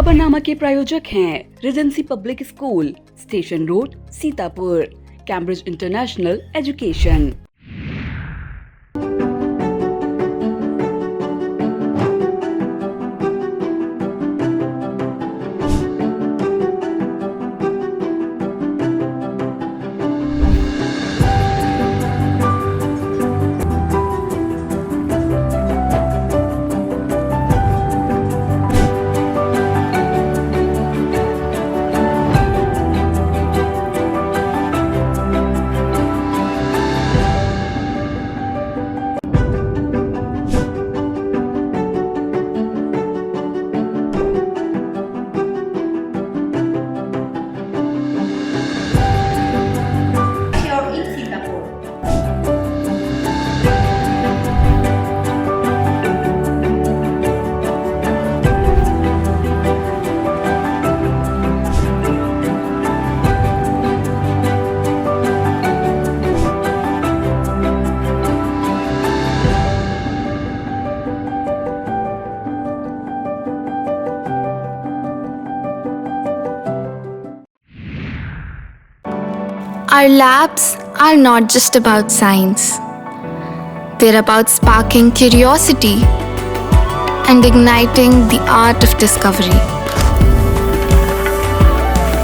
खबरनामा के प्रायोजक हैं Regency public school, station road, Sitapur, Cambridge international education. Our labs are not just about science. They're about sparking curiosity and igniting the art of discovery.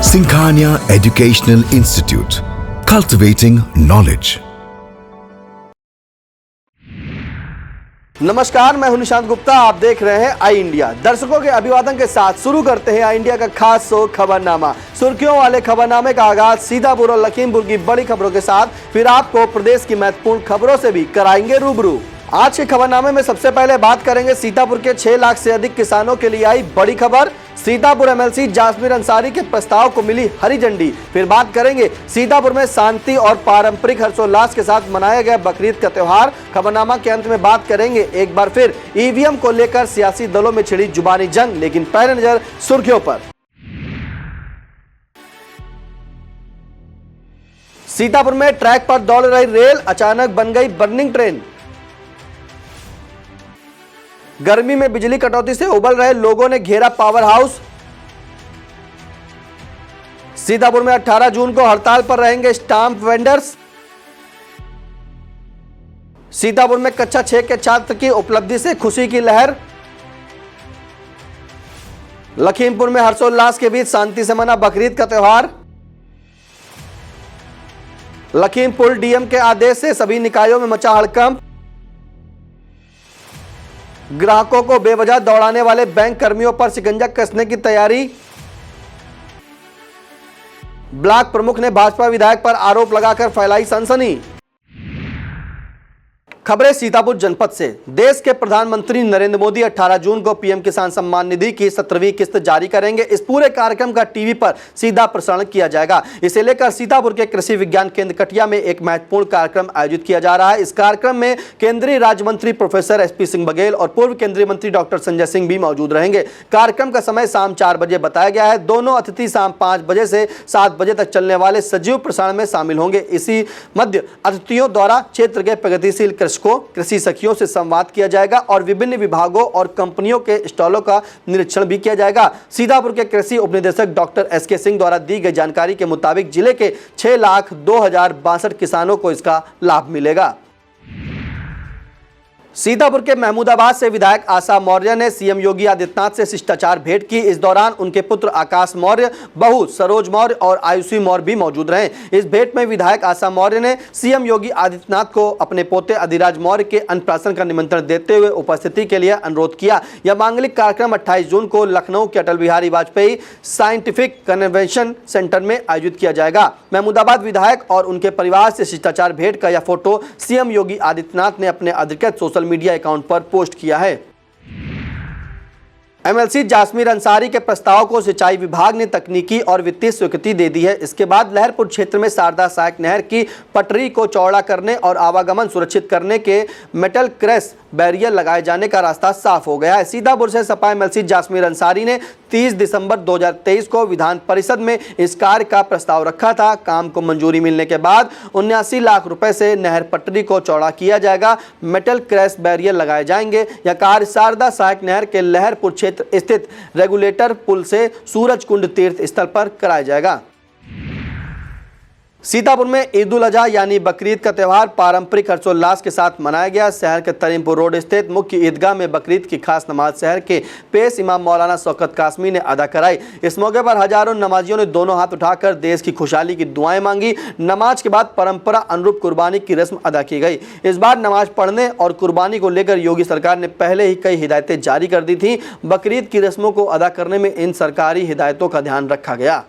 Sinkhania Educational Institute, cultivating knowledge. नमस्कार, मैं हूं निशांत गुप्ता। आप देख रहे हैं आई इंडिया। दर्शकों के अभिवादन के साथ शुरू करते हैं आई इंडिया का खास शो खबरनामा। सुर्खियों वाले खबरनामे का आगाज सीतापुर और लखीमपुर की बड़ी खबरों के साथ, फिर आपको प्रदेश की महत्वपूर्ण खबरों से भी कराएंगे रूबरू। आज के खबरनामे में सबसे पहले बात करेंगे सीतापुर के 6 लाख से अधिक किसानों के लिए आई बड़ी खबर। सीतापुर एमएलसी जासमीर अंसारी के प्रस्ताव को मिली हरी झंडी। फिर बात करेंगे सीतापुर में शांति और पारंपरिक हर्षोल्लास के साथ मनाया गया बकरीद का त्योहार। खबरनामा के अंत में बात करेंगे एक बार फिर ईवीएम को लेकर सियासी दलों में छिड़ी जुबानी जंग। लेकिन पहले नजर सुर्खियों पर। सीतापुर में ट्रैक पर दौड़ रही रेल अचानक बन गई बर्निंग ट्रेन। गर्मी में बिजली कटौती से उबल रहे लोगों ने घेरा पावर हाउस। सीतापुर में 18 जून को हड़ताल पर रहेंगे स्टाम्प वेंडर्स। सीतापुर में कक्षा 6 के छात्र की उपलब्धि से खुशी की लहर। लखीमपुर में हर्षोल्लास के बीच शांति से मना बकरीद का त्योहार। लखीमपुर डीएम के आदेश से सभी निकायों में मचा हड़कंप। ग्राहकों को बेवजह दौड़ाने वाले बैंक कर्मियों पर शिकंजा कसने की तैयारी। ब्लॉक प्रमुख ने भाजपा विधायक पर आरोप लगाकर फैलाई सनसनी। खबरें सीतापुर जनपद से। देश के प्रधानमंत्री नरेंद्र मोदी 18 जून को पीएम किसान सम्मान निधि की 17वीं किस्त जारी करेंगे। इस पूरे कार्यक्रम का टीवी पर सीधा प्रसारण किया जाएगा। इसे लेकर सीतापुर के कृषि विज्ञान केंद्र कटिया में एक महत्वपूर्ण कार्यक्रम आयोजित किया जा रहा है। इस कार्यक्रम में केंद्रीय राज्य मंत्री प्रोफेसर एसपी सिंह बघेल और पूर्व केंद्रीय मंत्री डॉक्टर संजय सिंह भी मौजूद रहेंगे। कार्यक्रम का समय शाम 4 बजे बताया गया है। दोनों अतिथि शाम 5 बजे से 7 बजे तक चलने वाले सजीव प्रसारण में शामिल होंगे। इसी मध्य अतिथियों द्वारा क्षेत्र के प्रगतिशील को कृषि सखियों से संवाद किया जाएगा और विभिन्न विभागों और कंपनियों के स्टॉलों का निरीक्षण भी किया जाएगा। सीतापुर के कृषि उपनिदेशक डॉक्टर एसके सिंह द्वारा दी गई जानकारी के मुताबिक जिले के 6,02,062 किसानों को इसका लाभ मिलेगा। सीतापुर के महमूदाबाद से विधायक आशा मौर्य ने सीएम योगी आदित्यनाथ से शिष्टाचार भेंट की। इस दौरान उनके पुत्र आकाश मौर्य, बहू सरोज मौर्य और आयुषी मौर्य भी मौजूद रहे। इस भेंट में विधायक आशा मौर्य ने सीएम योगी आदित्यनाथ को अपने पोते अधिराज मौर्य के अन्नप्राशन का निमंत्रण देते हुए उपस्थिति के लिए अनुरोध किया। यह मांगलिक कार्यक्रम 28 जून को लखनऊ के Atal Bihari Vajpayee scientific convention centre में आयोजित किया जाएगा। महमूदाबाद विधायक और उनके परिवार से शिष्टाचार भेंट का यह फोटो सीएम योगी आदित्यनाथ ने अपने अधिकृत सोशल मीडिया अकाउंट पर पोस्ट किया है। एमएलसी जासमीर अंसारी के प्रस्ताव को सिंचाई विभाग ने तकनीकी और वित्तीय स्वीकृति दे दी है। इसके बाद लहरपुर क्षेत्र में शारदा सहायक नहर की पटरी को चौड़ा करने और आवागमन सुरक्षित करने के मेटल क्रैश बैरियर लगाए जाने का रास्ता साफ हो गया है। सीतापुर से सपा एमएलसी जासमीर अंसारी ने 30 दिसंबर 2023 को विधान परिषद में इस कार्य का प्रस्ताव रखा था। काम को मंजूरी मिलने के बाद 79 लाख रुपए से नहर पटरी को चौड़ा किया जाएगा। मेटल क्रैश बैरियर लगाए जाएंगे। यह कार्य शारदा सहायक नहर के लहरपुर क्षेत्र स्थित रेगुलेटर पुल से सूरज कुंड तीर्थ स्थल पर कराया जाएगा। सीतापुर में ईद उल अजहा यानी बकरीद का त्यौहार पारंपरिक हर्षोल्लास के साथ मनाया गया। शहर के तरीमपुर रोड स्थित मुख्य ईदगाह में बकरीद की खास नमाज शहर के पेश इमाम मौलाना शौकत कासमी ने अदा कराई। इस मौके पर हजारों नमाजियों ने दोनों हाथ उठाकर देश की खुशहाली की दुआएं मांगी। नमाज के बाद परंपरा अनुरूप कुर्बानी की रस्म अदा की गई। इस बार नमाज पढ़ने और कुर्बानी को लेकर योगी सरकार ने पहले ही कई हिदायतें जारी कर दी थी। बकरीद की रस्मों को अदा करने में इन सरकारी हिदायतों का ध्यान रखा गया।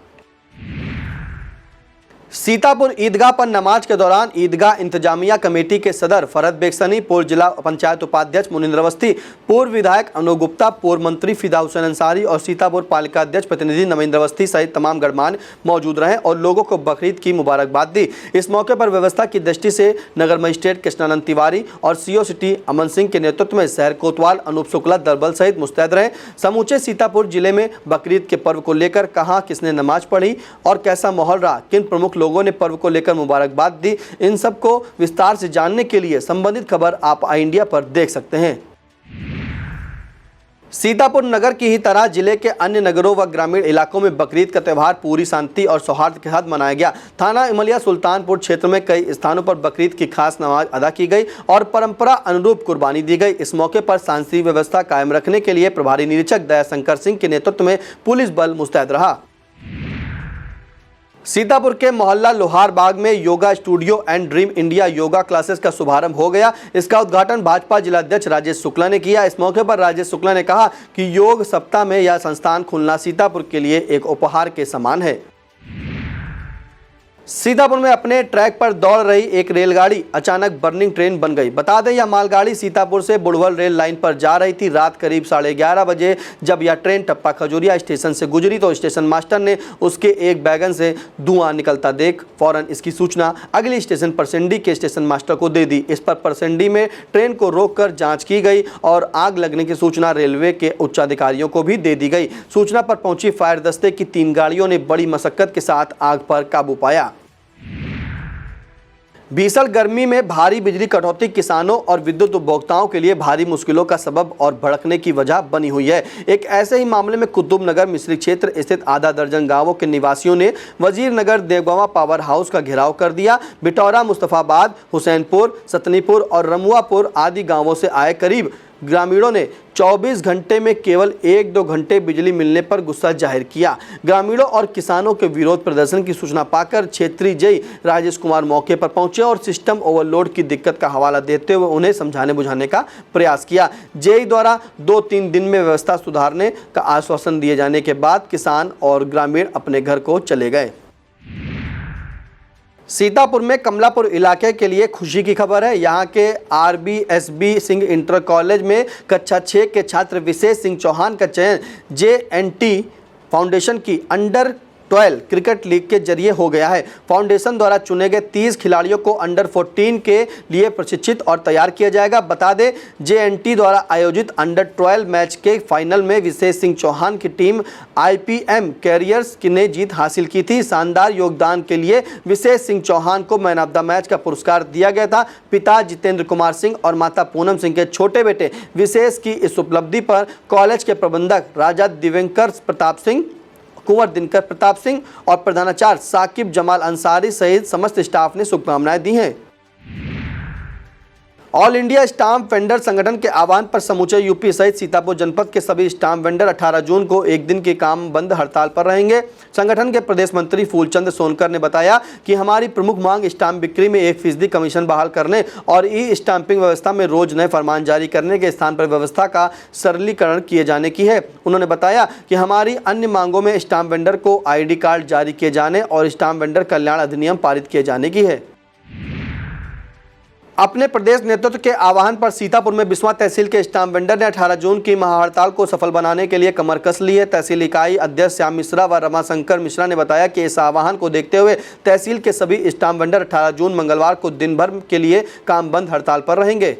सीतापुर ईदगाह पर नमाज के दौरान ईदगाह इंतजामिया कमेटी के सदर फरहत बेगसनी, पूर्व जिला पंचायत उपाध्यक्ष मुनिंद्र अवस्थी, पूर्व विधायक अनूप गुप्ता, पूर्व मंत्री फिदा हुसैन अंसारी और सीतापुर पालिका अध्यक्ष प्रतिनिधि नवींद्र अवस्थी सहित तमाम गणमान्य मौजूद रहे और लोगों को बकरीद की मुबारकबाद दी। इस मौके पर व्यवस्था की दृष्टि से नगर मजिस्ट्रेट कृष्णानंद तिवारी और सीओ सिटी अमन सिंह के नेतृत्व में शहर कोतवाल अनूप शुक्ला दरबल सहित मुस्तैद रहे। समूचे सीतापुर जिले में बकरीद के पर्व को लेकर कहां किसने नमाज पढ़ी और कैसा माहौल रहा, किन प्रमुख लोगों ने पर्व को लेकर मुबारकबाद दी, इन सब को विस्तार से जानने के लिए संबंधित खबर आप आई इंडिया पर देख सकते हैं। सीतापुर नगर की ही तरह जिले के अन्य नगरों व ग्रामीण इलाकों में बकरीद का त्यौहार पूरी शांति और सौहार्द के साथ मनाया गया। थाना इमलिया सुल्तानपुर क्षेत्र में कई स्थानों पर बकरीद की खास नमाज अदा की गई और परंपरा अनुरूप कुर्बानी दी गई। इस मौके पर शांति व्यवस्था कायम रखने के लिए प्रभारी निरीक्षक दयाशंकर सिंह के नेतृत्व में पुलिस बल मुस्तैद रहा। सीतापुर के मोहल्ला लोहार बाग में yoga studio and dream India yoga classes का शुभारंभ हो गया। इसका उद्घाटन भाजपा जिलाध्यक्ष राजेश शुक्ला ने किया। इस मौके पर राजेश शुक्ला ने कहा कि योग सप्ताह में यह संस्थान खुलना सीतापुर के लिए एक उपहार के समान है। सीतापुर में अपने ट्रैक पर दौड़ रही एक रेलगाड़ी अचानक बर्निंग ट्रेन बन गई। बता दें, यह मालगाड़ी सीतापुर से बुढ़वल रेल लाइन पर जा रही थी। रात करीब 11:30 बजे जब यह ट्रेन टप्पा खजूरिया स्टेशन से गुजरी तो स्टेशन मास्टर ने उसके एक वैगन से धुआं निकलता देख फौरन इसकी सूचना अगली स्टेशन परसेंडी के स्टेशन मास्टर को दे दी। इस पर परसेंडी में ट्रेन को रोककर जांच की गई और आग लगने की सूचना रेलवे के उच्चाधिकारियों को भी दे दी गई। सूचना पर पहुंची फायर दस्ते की 3 गाड़ियों ने बड़ी मशक्कत के साथ आग पर काबू पाया। भीषण गर्मी में भारी बिजली कटौती किसानों और विद्युत उपभोक्ताओं के लिए भारी मुश्किलों का सबब और भड़कने की वजह बनी हुई है। एक ऐसे ही मामले में कुतुबनगर मिश्री क्षेत्र स्थित आधा दर्जन गांवों के निवासियों ने वजीर नगर देवगवा पावर हाउस का घेराव कर दिया। बिटौरा, मुस्तफाबाद, हुसैनपुर, सतनीपुर और रमुआपुर आदि गांवों से आए करीब ग्रामीणों ने 24 घंटे में केवल 1-2 घंटे बिजली मिलने पर गुस्सा जाहिर किया। ग्रामीणों और किसानों के विरोध प्रदर्शन की सूचना पाकर क्षेत्रीय जेई राजेश कुमार मौके पर पहुंचे और सिस्टम ओवरलोड की दिक्कत का हवाला देते हुए उन्हें समझाने बुझाने का प्रयास किया। जेई द्वारा 2-3 दिन में व्यवस्था सुधारने का आश्वासन दिए जाने के बाद किसान और ग्रामीण अपने घर को चले गए। सीतापुर में कमलापुर इलाके के लिए खुशी की खबर है। यहां के RBSB सिंह इंटर कॉलेज में कक्षा 6 के छात्र विशेष सिंह चौहान का चयन JNT फाउंडेशन की अंडर 12 क्रिकेट लीग के जरिए हो गया है। फाउंडेशन द्वारा चुने गए 30 खिलाड़ियों को अंडर 14 के लिए प्रशिक्षित और तैयार किया जाएगा। बता दें, JNT द्वारा आयोजित अंडर 12 मैच के फाइनल में विशेष सिंह चौहान की टीम IPM कैरियर्स ने जीत हासिल की थी। शानदार योगदान के लिए विशेष सिंह चौहान को मैन ऑफ द मैच का पुरस्कार दिया गया था। पिता जितेंद्र कुमार सिंह और माता पूनम सिंह के छोटे बेटे विशेष की इस उपलब्धि पर कॉलेज के प्रबंधक राजा दिव्यंकर प्रताप सिंह, कुंवर दिनकर प्रताप सिंह और प्रधानाचार्य साकिब जमाल अंसारी सहित समस्त स्टाफ ने शुभकामनाएं दी हैं। ऑल इंडिया स्टाम्प वेंडर संगठन के आह्वान पर समूचे यूपी सहित सीतापुर जनपद के सभी स्टाम्प वेंडर 18 जून को एक दिन की काम बंद हड़ताल पर रहेंगे। संगठन के प्रदेश मंत्री फूलचंद सोनकर ने बताया कि हमारी प्रमुख मांग स्टाम्प बिक्री में 1% कमीशन बहाल करने और ई स्टाम्पिंग व्यवस्था में रोज नए फरमान जारी करने के स्थान पर व्यवस्था का सरलीकरण किए जाने की है। उन्होंने बताया कि हमारी अन्य मांगों में स्टाम्प वेंडर को ID कार्ड जारी किए जाने और स्टाम्प वेंडर कल्याण अधिनियम पारित किए जाने की है। अपने प्रदेश नेतृत्व के आह्वान पर सीतापुर में बिस्वा तहसील के स्टाम्प वेंडर ने 18 जून की महाहड़ताल को सफल बनाने के लिए कमर कस ली है। तहसील इकाई अध्यक्ष श्याम मिश्रा व रमाशंकर मिश्रा ने बताया कि इस आह्वान को देखते हुए तहसील के सभी स्टाम्प वेंडर 18 जून मंगलवार को दिन भर के लिए काम बंद हड़ताल पर रहेंगे।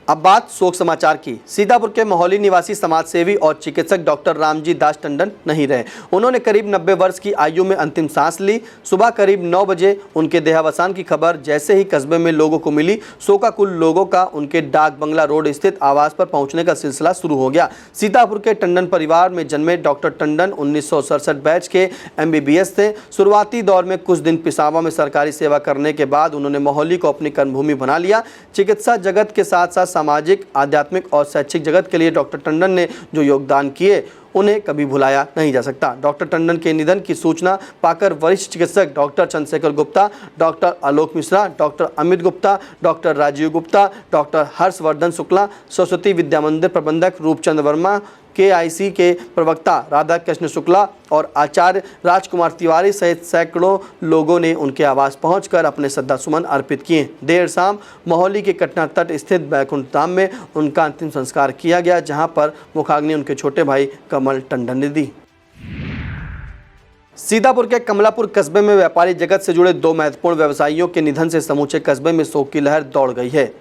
अब बात शोक समाचार की। सीतापुर के मोहाली निवासी समाज सेवी और चिकित्सक डॉक्टर रामजी दास टंडन नहीं रहे। उन्होंने करीब 90 वर्ष की आयु में अंतिम सांस ली। सुबह करीब 9 बजे उनके देहावसान की खबर जैसे ही कस्बे में लोगों को मिली, शोकाकुल लोगों का उनके डाक बंगला रोड स्थित आवास पर पहुंचने का सिलसिला शुरू हो गया। सीतापुर के टंडन परिवार में जन्मे डॉक्टर टंडन 1967 बैच के MBBS थे। शुरुआती दौर में कुछ दिन पिसावा में सरकारी सेवा करने के बाद उन्होंने मोहाली को अपनी कर्मभूमि बना लिया। चिकित्सा जगत के साथ साथ सामाजिक, आध्यात्मिक और शैक्षिक जगत के लिए डॉक्टर टंडन ने जो योगदान किए उन्हें कभी भुलाया नहीं जा सकता। डॉक्टर टंडन के निधन की सूचना पाकर वरिष्ठ चिकित्सक doctor Chandrashekhar Gupta, doctor Alok Mishra, doctor Amit Gupta, doctor Rajiv Gupta, doctor Harshvardhan Shukla, Saraswati Vidya Mandir प्रबंधक रूपचंद वर्मा, KIC के प्रवक्ता राधा कृष्ण शुक्ला और आचार्य राजकुमार तिवारी सहित सैकड़ों लोगों ने उनके आवास पहुंचकर अपने श्रद्धासुमन अर्पित किए। देर शाम मोहाली के कटना तट स्थित बैकुंठ धाम में उनका अंतिम संस्कार किया गया, जहां पर मुखाग्नि उनके छोटे भाई कमल टंडन ने दी। सीतापुर के कमलापुर कस्बे में व्यापारी जगत से जुड़े 2 महत्वपूर्ण व्यवसायियों के निधन से समूचे कस्बे में शोक की लहर दौड़ गई है।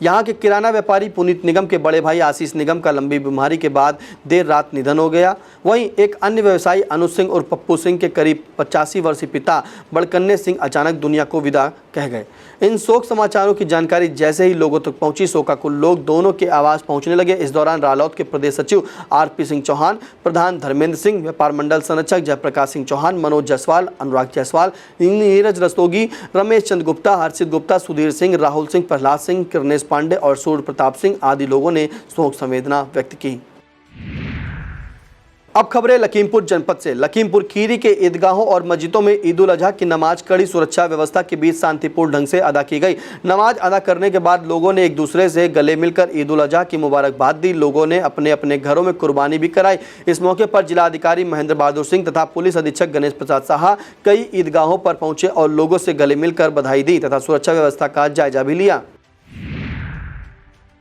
यहाँ के किराना व्यापारी पुनीत निगम के बड़े भाई आशीष निगम का लंबी बीमारी के बाद देर रात निधन हो गया। वहीं एक अन्य व्यवसायी अनुज सिंह और पप्पू सिंह के करीब 85 वर्षीय पिता बड़कन्ने सिंह अचानक दुनिया को विदा कह गए। इन शोक समाचारों की जानकारी जैसे ही लोगों तक पहुंची, शोकाकुल लोग दोनों के आवास पहुंचने लगे। इस दौरान रालौत के प्रदेश सचिव RP सिंह चौहान, प्रधान धर्मेंद्र सिंह, व्यापार मंडल संरक्षक जयप्रकाश सिंह चौहान, मनोज जायसवाल, अनुराग जायसवाल, नीरज रस्तोगी, रमेश चंद्र गुप्ता, हर्षित गुप्ता, सुधीर सिंह, राहुल सिंह, प्रहलाद सिंह, कृष्णेश पांडे और सूर्य प्रताप सिंह आदि लोगों ने शोक संवेदना व्यक्त की। अब खबरें लखीमपुर जनपद से। लखीमपुर खीरी के ईदगाहों और मस्जिदों में ईद उल अजहा की नमाज कड़ी सुरक्षा व्यवस्था के बीच शांतिपूर्ण ढंग से अदा की गई। नमाज अदा करने के बाद लोगों ने एक दूसरे से गले मिलकर ईद उल अजहा की मुबारकबाद दी। लोगों ने अपने अपने घरों में कुर्बानी भी कराई। इस मौके पर जिलाधिकारी महेंद्र बहादुर सिंह तथा पुलिस अधीक्षक गणेश प्रसाद साहा कई ईदगाहों पर पहुंचे और लोगों से गले मिलकर बधाई दी तथा सुरक्षा व्यवस्था का जायजा भी लिया।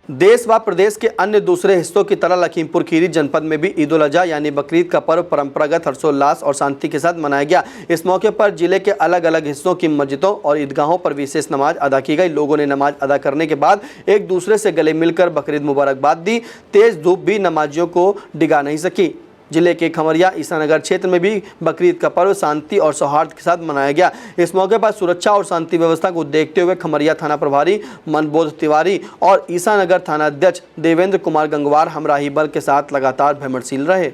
देश व प्रदेश के अन्य दूसरे हिस्सों की तरह लखीमपुर खीरी जनपद में भी ईद उल अजहा यानी बकरीद का पर्व परंपरागत हर्षोल्लास और शांति के साथ मनाया गया। इस मौके पर जिले के अलग अलग हिस्सों की मस्जिदों और ईदगाहों पर विशेष नमाज अदा की गई। लोगों ने नमाज अदा करने के बाद एक दूसरे से गले मिलकर बकरीद मुबारकबाद दी। तेज धूप भी नमाजियों को डिगा नहीं सकी। जिले के खमरिया ईसानगर क्षेत्र में भी बकरीद का पर्व शांति और सौहार्द के साथ मनाया गया। इस मौके पर सुरक्षा और शांति व्यवस्था को देखते हुए खमरिया थाना प्रभारी मनबोध तिवारी और ईसानगर थाना अध्यक्ष देवेंद्र कुमार गंगवार हमराही बल के साथ लगातार भ्रमणशील रहे।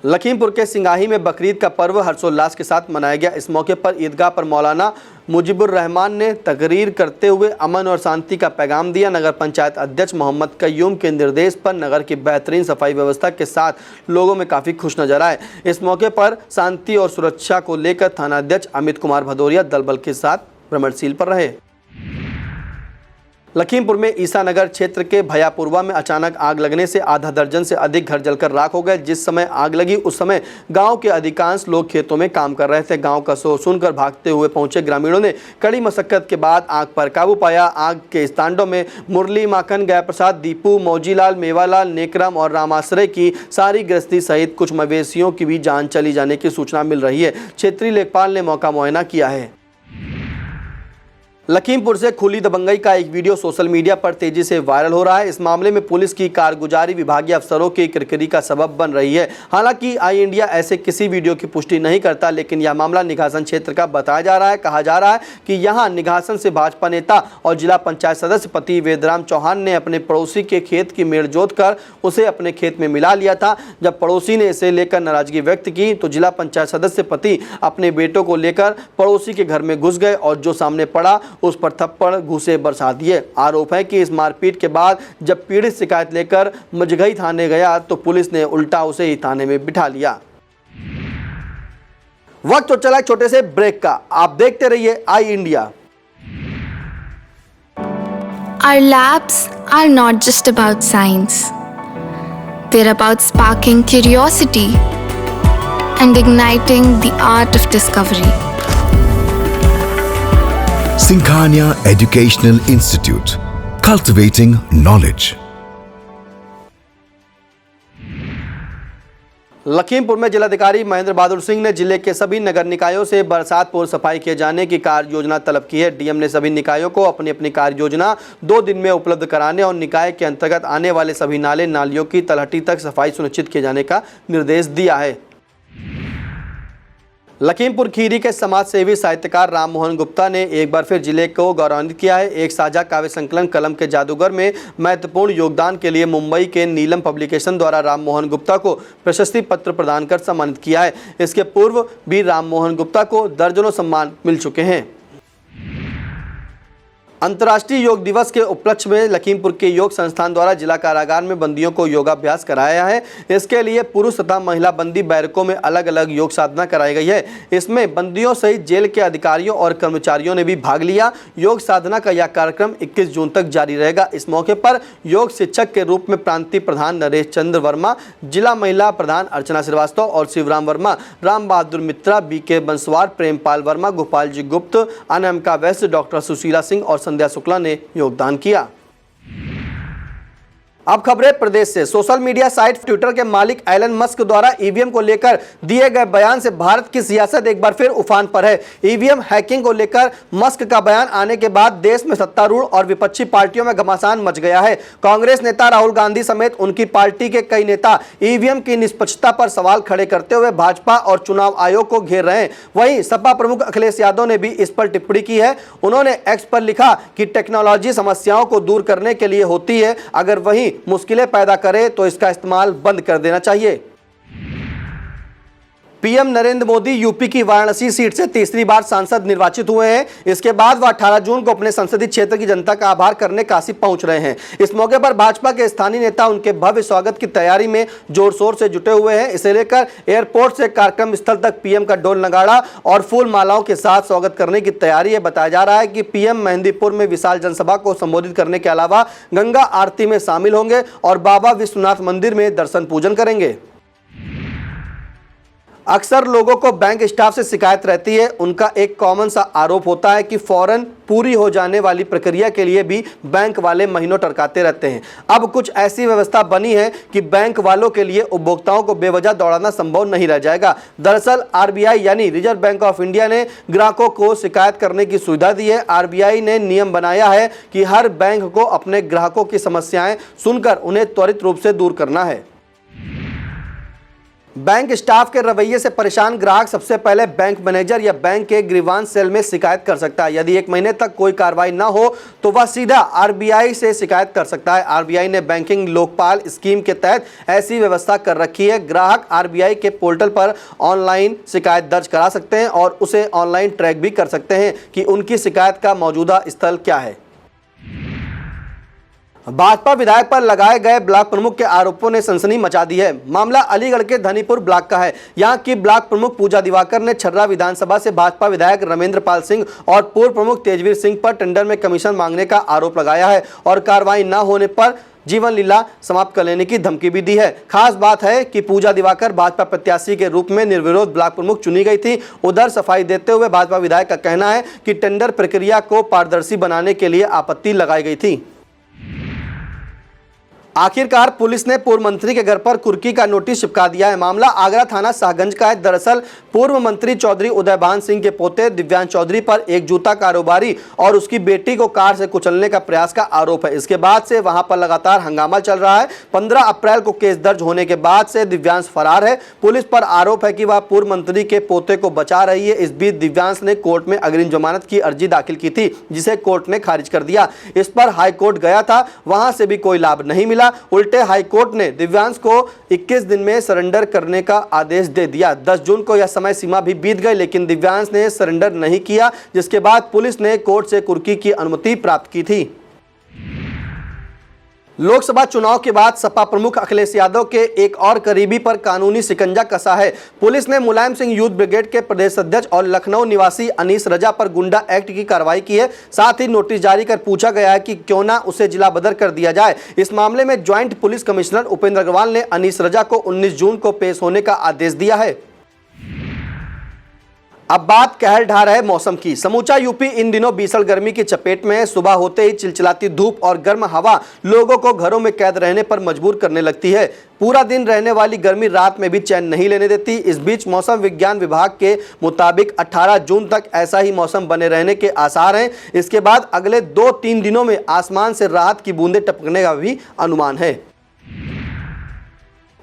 लखीमपुर के सिंगाही में बकरीद का पर्व हर्षोल्लास के साथ मनाया गया। इस मौके पर ईदगाह पर मौलाना मुजीबुर रहमान ने तकरीर करते हुए अमन और शांति का पैगाम दिया। नगर पंचायत अध्यक्ष मोहम्मद कय्यूम के निर्देश पर नगर की बेहतरीन सफाई व्यवस्था के साथ लोगों में काफ़ी खुश नजर आए। इस मौके पर शांति और सुरक्षा को लेकर थाना अध्यक्ष अमित कुमार भदौरिया दल बल के साथ भ्रमणशील पर रहे। लखीमपुर में ईसानगर क्षेत्र के भयापुरवा में अचानक आग लगने से आधा दर्जन से अधिक घर जलकर राख हो गए। जिस समय आग लगी उस समय गांव के अधिकांश लोग खेतों में काम कर रहे थे। गांव का शोर सुनकर भागते हुए पहुंचे ग्रामीणों ने कड़ी मशक्कत के बाद आग पर काबू पाया। आग के इस तांडव में मुरली, माखन, गयाप्रसाद, दीपू, मौजीलाल, मेवालाल, नेकराम और रामाश्रय की सारी गृहस्थी सहित कुछ मवेशियों की भी जान चली जाने की सूचना मिल रही है। क्षेत्रीय लेखपाल ने मौका मुआयना किया है। लखीमपुर से खुली दबंगई का एक वीडियो सोशल मीडिया पर तेजी से वायरल हो रहा है। इस मामले में पुलिस की कारगुजारी विभागीय अफसरों की किरकिरी का सबब बन रही है। हालांकि आई इंडिया ऐसे किसी वीडियो की पुष्टि नहीं करता, लेकिन यह मामला निघासन क्षेत्र का बताया जा रहा है। कहा जा रहा है कि यहां निघासन से भाजपा नेता और जिला पंचायत सदस्य पति वेदराम चौहान ने अपने पड़ोसी के खेत की मेड़ जोत कर उसे अपने खेत में मिला लिया था। जब पड़ोसी ने इसे लेकर नाराजगी व्यक्त की तो जिला पंचायत सदस्य पति अपने बेटों को लेकर पड़ोसी के घर में घुस गए और जो सामने पड़ा उस पर थप्पड़ घूंसे बरसा दिए। आरोप है कि इस मारपीट के बाद जब पीड़ित शिकायत लेकर मजगई थाने गया तो पुलिस ने उल्टा उसे ही थाने में बिठा लिया। वक्त तो चला छोटे से ब्रेक का। आप देखते रहिए आई India. Our labs are not just about science. They're about sparking curiosity and igniting the art of discovery. Sinkhania Educational Institute, cultivating knowledge. Lakhimpur में जिलाधिकारी महेंद्र बहादुर सिंह ने जिले के सभी नगर निकायों से बरसात पूर्व सफाई किए जाने की कार्य योजना तलब की है। डीएम ने सभी निकायों को अपनी अपनी कार्य योजना 2 दिन में उपलब्ध कराने और निकाय के अंतर्गत आने वाले सभी नाले नालियों की तलहटी तक सफाई सुनिश्चित किए जाने का निर्देश दिया है। लखीमपुर खीरी के समाज सेवी साहित्यकार राम मोहन गुप्ता ने एक बार फिर जिले को गौरवान्वित किया है। एक साझा काव्य संकलन कलम के जादूगर में महत्वपूर्ण योगदान के लिए मुंबई के नीलम पब्लिकेशन द्वारा राम मोहन गुप्ता को प्रशस्ति पत्र प्रदान कर सम्मानित किया है। इसके पूर्व भी राम मोहन गुप्ता को दर्जनों सम्मान मिल चुके हैं। अंतर्राष्ट्रीय योग दिवस के उपलक्ष्य में लखीमपुर के योग संस्थान द्वारा जिला कारागार में बंदियों को योगाभ्यास कराया है। इसके लिए पुरुष तथा महिला बंदी बैरकों में अलग अलग योग साधना कराई गई है। इसमें बंदियों सहित जेल के अधिकारियों और कर्मचारियों ने भी भाग लिया। योग साधना का यह कार्यक्रम 21 जून तक जारी रहेगा। इस मौके पर योग शिक्षक के रूप में प्रांतीय प्रधान नरेश चंद्र वर्मा, जिला महिला प्रधान अर्चना श्रीवास्तव और शिवराम वर्मा, राम बहादुर मित्रा, BK बंसवार, प्रेमपाल वर्मा, गोपाल जी गुप्त, अनामिका वैश्य, डॉक्टर सुशीला सिंह और संध्या शुक्ला ने योगदान किया। अब खबरें प्रदेश से। सोशल मीडिया साइट ट्विटर के मालिक एलन मस्क द्वारा ईवीएम को लेकर दिए गए बयान से भारत की सियासत एक बार फिर उफान पर है। ईवीएम हैकिंग को लेकर मस्क का बयान आने के बाद देश में सत्तारूढ़ और विपक्षी पार्टियों में घमासान मच गया है। कांग्रेस नेता राहुल गांधी समेत उनकी पार्टी के कई नेता ईवीएम की निष्पक्षता पर सवाल खड़े करते हुए भाजपा और चुनाव आयोग को घेर रहे हैं। वहीं सपा प्रमुख अखिलेश यादव ने भी इस पर टिप्पणी की है। उन्होंने एक्स पर लिखा कि टेक्नोलॉजी समस्याओं को दूर करने के लिए होती है, अगर वही मुश्किलें पैदा करे तो इसका इस्तेमाल बंद कर देना चाहिए। पीएम नरेंद्र मोदी यूपी की वाराणसी सीट से तीसरी बार सांसद निर्वाचित हुए हैं। इसके बाद वह 18 जून को अपने संसदीय क्षेत्र की जनता का आभार करने काशी पहुंच रहे हैं। इस मौके पर भाजपा के स्थानीय नेता उनके भव्य स्वागत की तैयारी में जोर शोर से जुटे हुए हैं। इसे लेकर एयरपोर्ट से कार्यक्रम स्थल तक पीएम का ढोल नगाड़ा और फूल मालाओं के साथ स्वागत करने की तैयारी है। बताया जा रहा है कि पीएम मेहंदीपुर में विशाल जनसभा को संबोधित करने के अलावा गंगा आरती में शामिल होंगे और बाबा विश्वनाथ मंदिर में दर्शन पूजन करेंगे। अक्सर लोगों को बैंक स्टाफ से शिकायत रहती है। उनका एक कॉमन सा आरोप होता है कि फौरन पूरी हो जाने वाली प्रक्रिया के लिए भी बैंक वाले महीनों टरकाते रहते हैं। अब कुछ ऐसी व्यवस्था बनी है कि बैंक वालों के लिए उपभोक्ताओं को बेवजह दौड़ाना संभव नहीं रह जाएगा। दरअसल RBI यानी रिजर्व बैंक ऑफ इंडिया ने ग्राहकों को शिकायत करने की सुविधा दी है। RBI ने नियम बनाया है कि हर बैंक को अपने ग्राहकों की समस्याएं सुनकर उन्हें त्वरित रूप से दूर करना है। बैंक स्टाफ के रवैये से परेशान ग्राहक सबसे पहले बैंक मैनेजर या बैंक के ग्रीवांस सेल में शिकायत कर सकता है। यदि 1 महीने तक कोई कार्रवाई न हो तो वह सीधा RBI से शिकायत कर सकता है। RBI ने बैंकिंग लोकपाल स्कीम के तहत ऐसी व्यवस्था कर रखी है। ग्राहक RBI के पोर्टल पर ऑनलाइन शिकायत दर्ज करा सकते हैं और उसे ऑनलाइन ट्रैक भी कर सकते हैं कि उनकी शिकायत का मौजूदा स्थल क्या है। भाजपा विधायक पर लगाए गए ब्लॉक प्रमुख के आरोपों ने सनसनी मचा दी है। मामला अलीगढ़ के धनीपुर ब्लॉक का है। यहां की ब्लॉक प्रमुख पूजा दिवाकर ने छर्रा विधानसभा से भाजपा विधायक रमेंद्र पाल सिंह और पूर्व प्रमुख तेजवीर सिंह पर टेंडर में कमीशन मांगने का आरोप लगाया है और कार्रवाई न होने पर जीवन लीला समाप्त कर लेने की धमकी भी दी है। खास बात है कि पूजा दिवाकर भाजपा प्रत्याशी के रूप में निर्विरोध ब्लॉक प्रमुख चुनी गई थी। उधर सफाई देते हुए भाजपा विधायक का कहना है कि टेंडर प्रक्रिया को पारदर्शी बनाने के लिए आपत्ति लगाई गई थी। आखिरकार पुलिस ने पूर्व मंत्री के घर पर कुर्की का नोटिस चिपका दिया है। मामला आगरा थाना शाहगंज का है। दरअसल पूर्व मंत्री चौधरी उदयभान सिंह के पोते दिव्यांश चौधरी पर एक जूता कारोबारी और उसकी बेटी को कार से कुचलने का प्रयास का आरोप है। इसके बाद से वहां पर लगातार हंगामा चल रहा है। 15 अप्रैल को केस दर्ज होने के बाद से दिव्यांश फरार है। पुलिस पर आरोप है कि वह पूर्व मंत्री के पोते को बचा रही है। इस बीच दिव्यांश ने कोर्ट में अग्रिम जमानत की अर्जी दाखिल की थी, जिसे कोर्ट ने खारिज कर दिया। इस पर हाईकोर्ट गया था, वहां से भी कोई लाभ नहीं मिला। उल्टे हाईकोर्ट ने दिव्यांश को 21 दिन में सरेंडर करने का आदेश दे दिया। 10 जून को यह समय सीमा भी बीत गई, लेकिन दिव्यांश ने सरेंडर नहीं किया, जिसके बाद पुलिस ने कोर्ट से कुर्की की अनुमति प्राप्त की थी। लोकसभा चुनाव के बाद सपा प्रमुख अखिलेश यादव के एक और करीबी पर कानूनी शिकंजा कसा है। पुलिस ने मुलायम सिंह यूथ ब्रिगेड के प्रदेश अध्यक्ष और लखनऊ निवासी अनीस रजा पर गुंडा एक्ट की कार्रवाई की है। साथ ही नोटिस जारी कर पूछा गया है कि क्यों ना उसे जिला बदर कर दिया जाए। इस मामले में joint police commissioner Upendra Agrawal ने अनीस रजा को 19 जून को पेश होने का आदेश दिया है। अब बात कहर ढा रहे मौसम की। समूचा यूपी इन दिनों भीषण गर्मी की चपेट में है। सुबह होते ही चिलचिलाती धूप और गर्म हवा लोगों को घरों में कैद रहने पर मजबूर करने लगती है। पूरा दिन रहने वाली गर्मी रात में भी चैन नहीं लेने देती। इस बीच मौसम विज्ञान विभाग के मुताबिक 18 जून तक ऐसा ही मौसम बने रहने के आसार हैं। इसके बाद अगले 2-3 दिनों में आसमान से राहत की बूंदें टपकने का भी अनुमान है।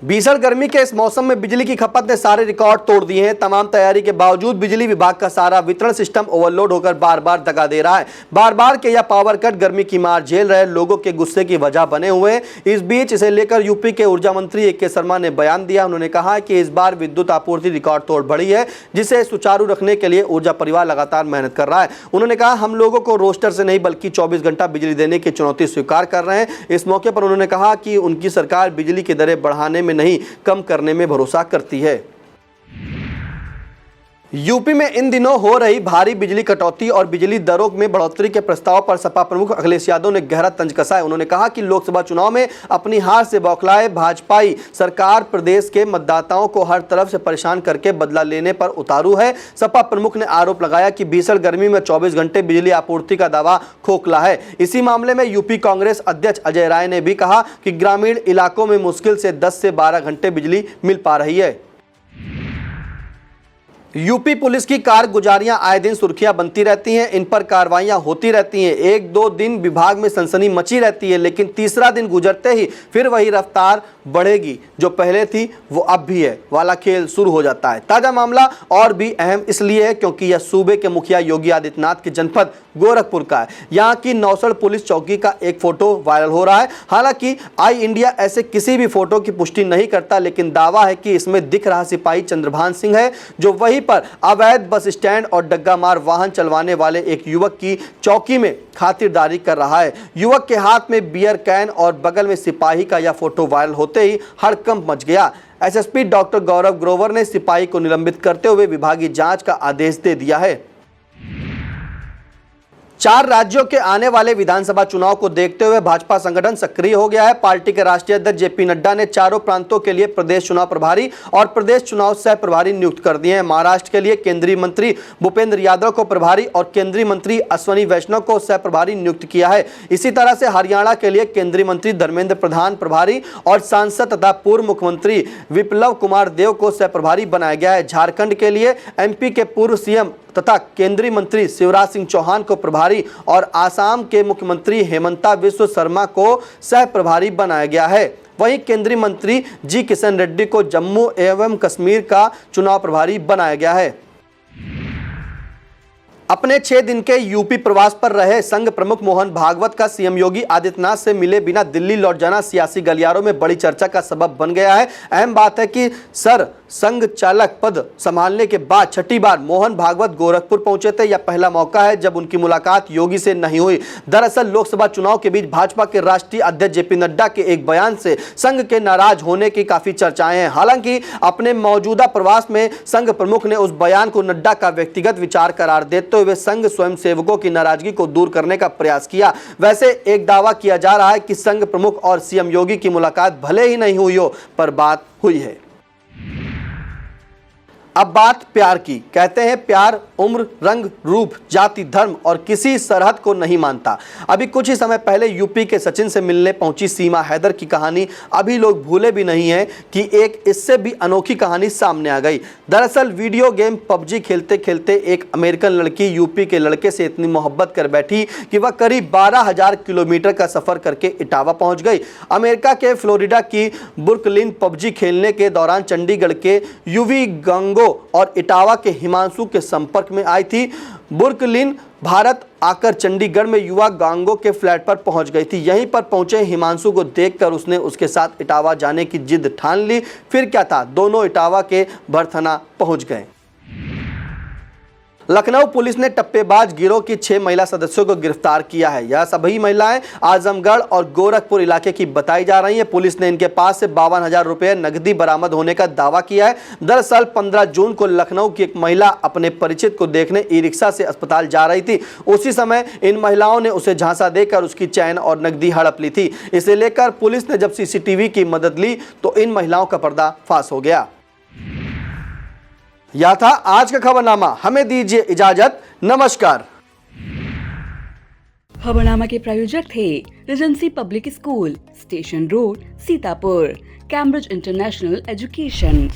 भीषण गर्मी के इस मौसम में बिजली की खपत ने सारे रिकॉर्ड तोड़ दिए हैं। तमाम तैयारी के बावजूद बिजली विभाग का सारा वितरण सिस्टम ओवरलोड होकर बार बार दगा दे रहा है। बार बार के यह पावर कट गर्मी की मार झेल रहे लोगों के गुस्से की वजह बने हुए हैं। इस बीच इसे लेकर यूपी के ऊर्जा मंत्री ए के शर्मा ने बयान दिया। उन्होंने कहा कि इस बार विद्युत आपूर्ति रिकॉर्ड तोड़ बढ़ी है, जिसे सुचारू रखने के लिए ऊर्जा परिवार लगातार मेहनत कर रहा है। उन्होंने कहा, हम लोगों को रोस्टर से नहीं बल्कि 24 घंटा बिजली देने की चुनौती स्वीकार कर रहे हैं। इस मौके पर उन्होंने कहा कि उनकी सरकार बिजली की दरें बढ़ाने में नहीं, कम करने में भरोसा करती है। यूपी में इन दिनों हो रही भारी बिजली कटौती और बिजली दरों में बढ़ोतरी के प्रस्ताव पर सपा प्रमुख अखिलेश यादव ने गहरा तंज कसा है। उन्होंने कहा कि लोकसभा चुनाव में अपनी हार से बौखलाए भाजपाई सरकार प्रदेश के मतदाताओं को हर तरफ से परेशान करके बदला लेने पर उतारू है। सपा प्रमुख ने आरोप लगाया कि भीषण गर्मी में 24 घंटे बिजली आपूर्ति का दावा खोखला है। इसी मामले में यूपी कांग्रेस अध्यक्ष अजय राय ने भी कहा कि ग्रामीण इलाकों में मुश्किल से 10 से 12 घंटे बिजली मिल पा रही है। यूपी पुलिस की कारगुजारियां आए दिन सुर्खियां बनती रहती हैं, इन पर कार्रवाइयां होती रहती हैं। 1-2 दिन विभाग में सनसनी मची रहती है, लेकिन तीसरा दिन गुजरते ही फिर वही रफ्तार बढ़ेगी जो पहले थी वो अब भी है वाला खेल शुरू हो जाता है। ताजा मामला और भी अहम इसलिए है क्योंकि यह सूबे के मुखिया योगी आदित्यनाथ के जनपद गोरखपुर का है। यहाँ की नौसड़ पुलिस चौकी का एक फोटो वायरल हो रहा है। हालांकि आई इंडिया ऐसे किसी भी फोटो की पुष्टि नहीं करता, लेकिन दावा है कि इसमें दिख रहा सिपाही चंद्रभान सिंह है, जो वहीं पर अवैध बस स्टैंड और डग्गामार वाहन चलवाने वाले एक युवक की चौकी में खातिरदारी कर रहा है। युवक के हाथ में बियर कैन और बगल में सिपाही का यह फोटो वायरल होते ही हड़कंप मच गया। एसएसपी डॉक्टर गौरव ग्रोवर ने सिपाही को निलंबित करते हुए विभागीय जांच का आदेश दे दिया है। 4 राज्यों के आने वाले विधानसभा चुनाव को देखते हुए भाजपा संगठन सक्रिय हो गया है। पार्टी के राष्ट्रीय अध्यक्ष जेपी नड्डा ने चारों प्रांतों के लिए प्रदेश चुनाव प्रभारी और प्रदेश चुनाव सह प्रभारी नियुक्त कर दिए हैं। महाराष्ट्र के लिए केंद्रीय मंत्री भूपेंद्र यादव को प्रभारी और केंद्रीय मंत्री अश्वनी वैष्णव को सह प्रभारी नियुक्त किया है। इसी तरह से हरियाणा के लिए केंद्रीय मंत्री धर्मेंद्र प्रधान प्रभारी और सांसद तथा पूर्व मुख्यमंत्री विप्लव कुमार देव को सह प्रभारी बनाया गया है। झारखंड के लिए एमपी के पूर्व सीएम तथा केंद्रीय मंत्री शिवराज सिंह चौहान को प्रभारी और आसाम के मुख्यमंत्री हेमंता बिस्वा शर्मा को सह प्रभारी बनाया गया है। वहीं केंद्रीय मंत्री जी किशन रेड्डी को जम्मू एवं कश्मीर का चुनाव प्रभारी बनाया गया है। अपने 6 दिन के यूपी प्रवास पर रहे संघ प्रमुख मोहन भागवत का सीएम योगी आदित्यनाथ से मिले बिना दिल्ली लौट जाना सियासी गलियारों में बड़ी चर्चा का सबब बन गया है। अहम बात है कि संघ चालक पद संभालने के बाद छठी बार मोहन भागवत गोरखपुर पहुंचे थे। यह पहला मौका है जब उनकी मुलाकात योगी से नहीं हुई। दरअसल लोकसभा चुनाव के बीच भाजपा के राष्ट्रीय अध्यक्ष जेपी नड्डा के एक बयान से संघ के नाराज होने की काफी चर्चाएं हैं। हालांकि अपने मौजूदा प्रवास में संघ प्रमुख ने उस बयान को नड्डा का व्यक्तिगत विचार करार देते हुए संघ स्वयं सेवकों की नाराजगी को दूर करने का प्रयास किया। वैसे एक दावा किया जा रहा है कि संघ प्रमुख और सीएम योगी की मुलाकात भले ही नहीं हुई हो, पर बात हुई है। अब बात प्यार की। कहते हैं प्यार उम्र, रंग, रूप, जाति, धर्म और किसी सरहद को नहीं मानता। अभी कुछ ही समय पहले यूपी के सचिन से मिलने पहुंची सीमा हैदर की कहानी अभी लोग भूले भी नहीं हैं कि एक इससे भी अनोखी कहानी सामने आ गई। दरअसल वीडियो गेम पबजी खेलते खेलते एक अमेरिकन लड़की यूपी के लड़के से इतनी मोहब्बत कर बैठी कि वह करीब 12,000 किलोमीटर का सफर करके इटावा पहुंच गई। अमेरिका के फ्लोरिडा की ब्रुकलिन पबजी खेलने के दौरान चंडीगढ़ के यूवी गंगो और इटावा के हिमांशु के संपर्क में आई थी। ब्रुकलिन भारत आकर चंडीगढ़ में युवा गांगो के फ्लैट पर पहुंच गई थी। यहीं पर पहुंचे हिमांशु को देखकर उसने उसके साथ इटावा जाने की जिद ठान ली। फिर क्या था, दोनों इटावा के भरथना पहुंच गए। लखनऊ पुलिस ने टप्पेबाज गिरोह की 6 महिला सदस्यों को गिरफ्तार किया है। यह सभी महिलाएं आजमगढ़ और गोरखपुर इलाके की बताई जा रही हैं। पुलिस ने इनके पास से 52,000 रुपये नकदी बरामद होने का दावा किया है। दरअसल 15 जून को लखनऊ की एक महिला अपने परिचित को देखने ई रिक्शा से अस्पताल जा रही थी। उसी समय इन महिलाओं ने उसे झांसा देकर उसकी चैन और नकदी हड़प ली थी। इसे लेकर पुलिस ने जब सीसीटीवी की मदद ली तो इन महिलाओं का पर्दाफाश हो गया। यह था आज का खबरनामा। हमें दीजिए इजाजत। नमस्कार। खबरनामा के प्रायोजक थे Regency public school, station road, Sitapur, Cambridge international education.